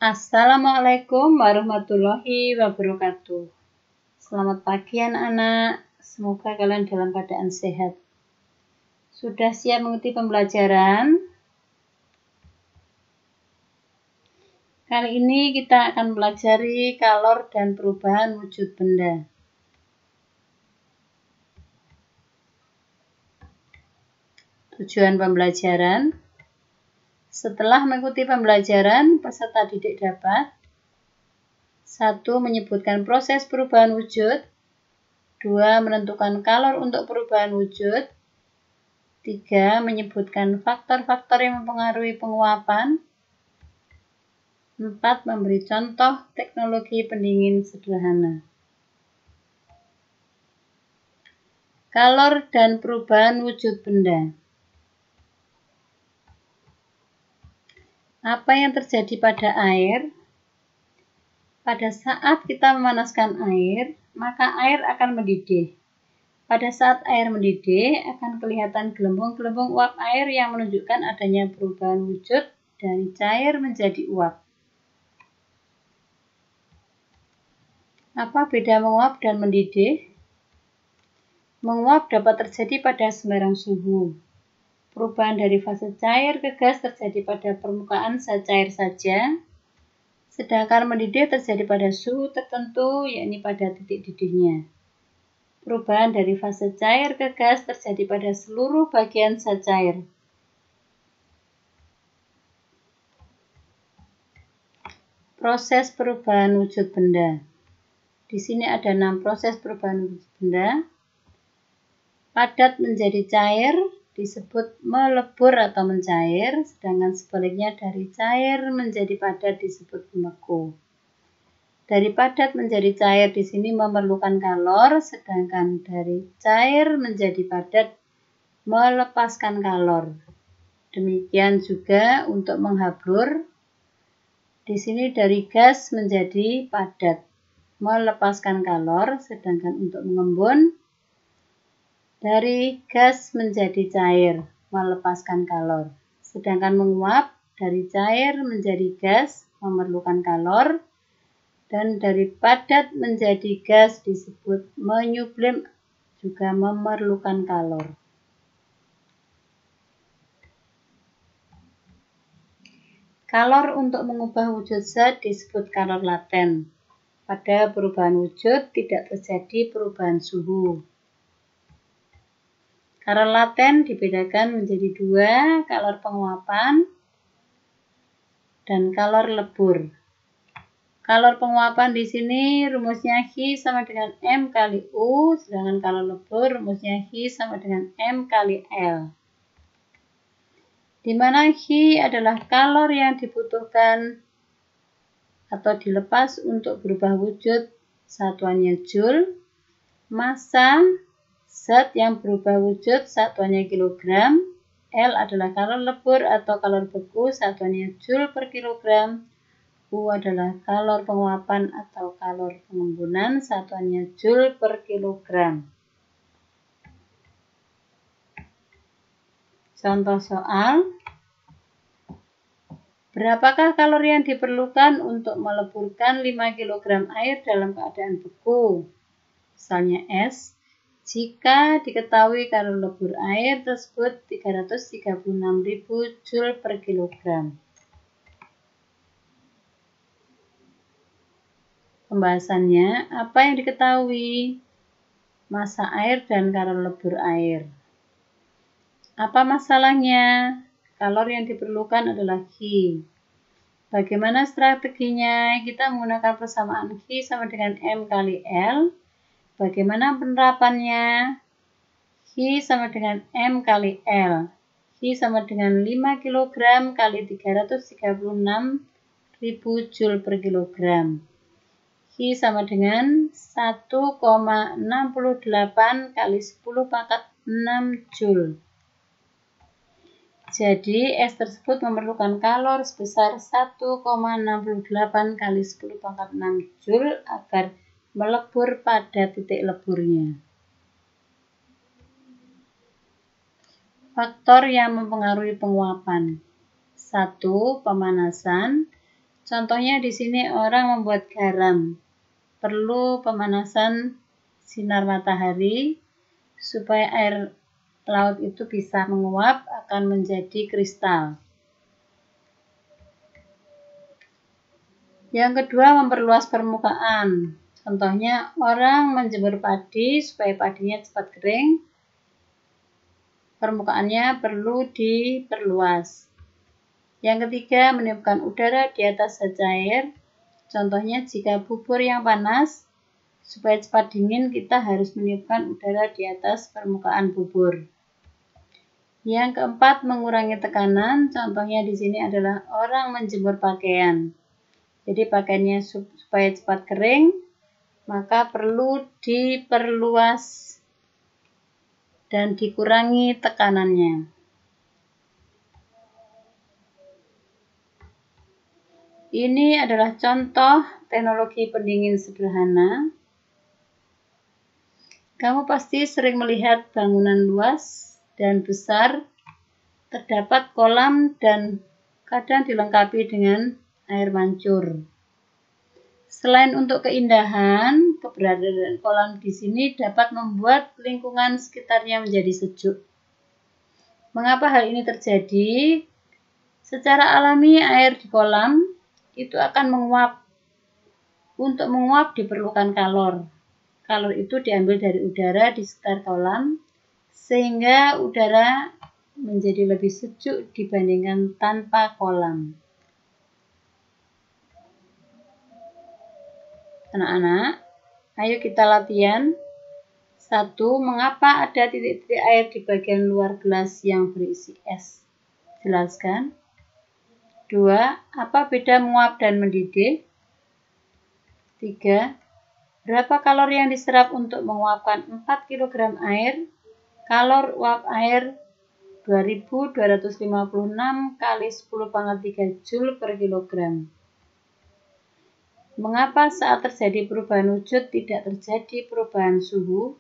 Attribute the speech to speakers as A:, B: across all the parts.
A: Assalamualaikum warahmatullahi wabarakatuh. Selamat pagi anak-anak, semoga kalian dalam keadaan sehat. Sudah siap mengikuti pembelajaran? Kali ini kita akan pelajari kalor dan perubahan wujud benda. Tujuan pembelajaran: setelah mengikuti pembelajaran, peserta didik dapat 1. Menyebutkan proses perubahan wujud, 2. Menentukan kalor untuk perubahan wujud, 3. Menyebutkan faktor-faktor yang mempengaruhi penguapan, 4. Memberi contoh teknologi pendingin sederhana. Kalor dan perubahan wujud benda. Apa yang terjadi pada air? Pada saat kita memanaskan air, maka air akan mendidih. Pada saat air mendidih, akan kelihatan gelembung-gelembung uap air yang menunjukkan adanya perubahan wujud dari cair menjadi uap. Apa beda menguap dan mendidih? Menguap dapat terjadi pada sembarang suhu. Perubahan dari fase cair ke gas terjadi pada permukaan zat cair saja, sedangkan mendidih terjadi pada suhu tertentu, yakni pada titik didihnya. Perubahan dari fase cair ke gas terjadi pada seluruh bagian zat cair. Proses perubahan wujud benda. Di sini ada 6 proses perubahan wujud benda. Padat menjadi cair disebut melebur atau mencair, sedangkan sebaliknya dari cair menjadi padat disebut membeku. Dari padat menjadi cair di sini memerlukan kalor, sedangkan dari cair menjadi padat melepaskan kalor. Demikian juga untuk menghablur, di sini dari gas menjadi padat, melepaskan kalor, sedangkan untuk mengembun, dari gas menjadi cair, melepaskan kalor. Sedangkan menguap, dari cair menjadi gas, memerlukan kalor. Dan dari padat menjadi gas disebut menyublim, juga memerlukan kalor. Kalor untuk mengubah wujud zat disebut kalor laten. Pada perubahan wujud tidak terjadi perubahan suhu. Kalor laten dibedakan menjadi 2, kalor penguapan dan kalor lebur. Kalor penguapan di sini rumusnya H sama dengan M kali U, sedangkan kalor lebur rumusnya H sama dengan M kali L. Di mana H adalah kalor yang dibutuhkan atau dilepas untuk berubah wujud, satuannya Joule. Massa zat yang berubah wujud, satuannya kilogram. L adalah kalor lebur atau kalor beku, satuannya Joule per kilogram. U adalah kalor penguapan atau kalor pengembunan, satuannya Joule per kilogram. Contoh soal: berapakah kalori yang diperlukan untuk meleburkan 5 kg air dalam keadaan beku? Misalnya S, jika diketahui kalori lebur air tersebut 336.000 Joule per kilogram. Pembahasannya, apa yang diketahui? Massa air dan kalori lebur air. Apa masalahnya? Kalor yang diperlukan adalah H. Bagaimana strateginya? Kita menggunakan persamaan H sama dengan M kali L. Bagaimana penerapannya? H sama dengan M kali L. H sama dengan 5 kg kali 336.000 Joule per kilogram. H sama dengan 1,68 kali 10 pangkat 6 Joule. Jadi, S tersebut memerlukan kalor sebesar 1,68 kali 10 pangkat 6 Joule agar melebur pada titik leburnya. Faktor yang mempengaruhi penguapan. 1. Pemanasan. Contohnya di sini orang membuat garam. Perlu pemanasan sinar matahari supaya air laut itu bisa menguap akan menjadi kristal. Yang kedua, memperluas permukaan. Contohnya orang menjemur padi supaya padinya cepat kering. Permukaannya perlu diperluas. Yang ketiga, meniupkan udara di atas zat cair. Contohnya jika bubur yang panas, supaya cepat dingin kita harus meniupkan udara di atas permukaan bubur. Yang keempat, mengurangi tekanan. Contohnya di sini adalah orang menjemur pakaian. Jadi pakaiannya supaya cepat kering, maka perlu diperluas dan dikurangi tekanannya. Ini adalah contoh teknologi pendingin sederhana. Kamu pasti sering melihat bangunan luas dan besar, terdapat kolam dan kadang dilengkapi dengan air mancur. Selain untuk keindahan, keberadaan kolam di sini dapat membuat lingkungan sekitarnya menjadi sejuk. Mengapa hal ini terjadi? Secara alami air di kolam itu akan menguap. Untuk menguap diperlukan kalor. Kalor itu diambil dari udara di sekitar kolam, sehingga udara menjadi lebih sejuk dibandingkan tanpa kolam. Anak-anak, ayo kita latihan. 1. Mengapa ada titik-titik air di bagian luar gelas yang berisi es? Jelaskan. 2. Apa beda menguap dan mendidih? 3. Berapa kalori yang diserap untuk menguapkan 4 kg air? Kalor uap air 2256 kali 10⁻³ Joule per kilogram. Mengapa saat terjadi perubahan wujud tidak terjadi perubahan suhu?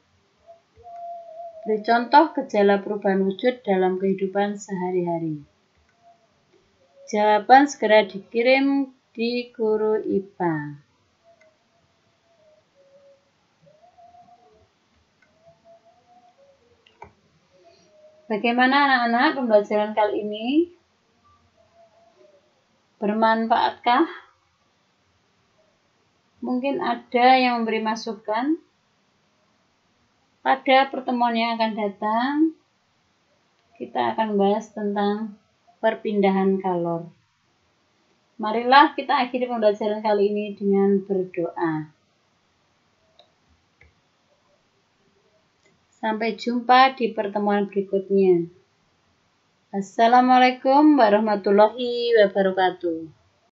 A: Beri contoh gejala perubahan wujud dalam kehidupan sehari-hari. Jawaban segera dikirim di guru IPA. Bagaimana anak-anak pembelajaran kali ini? Bermanfaatkah? Mungkin ada yang memberi masukan. Pada pertemuan yang akan datang, kita akan bahas tentang perpindahan kalor. Marilah kita akhiri pembelajaran kali ini dengan berdoa. Sampai jumpa di pertemuan berikutnya. Assalamualaikum warahmatullahi wabarakatuh.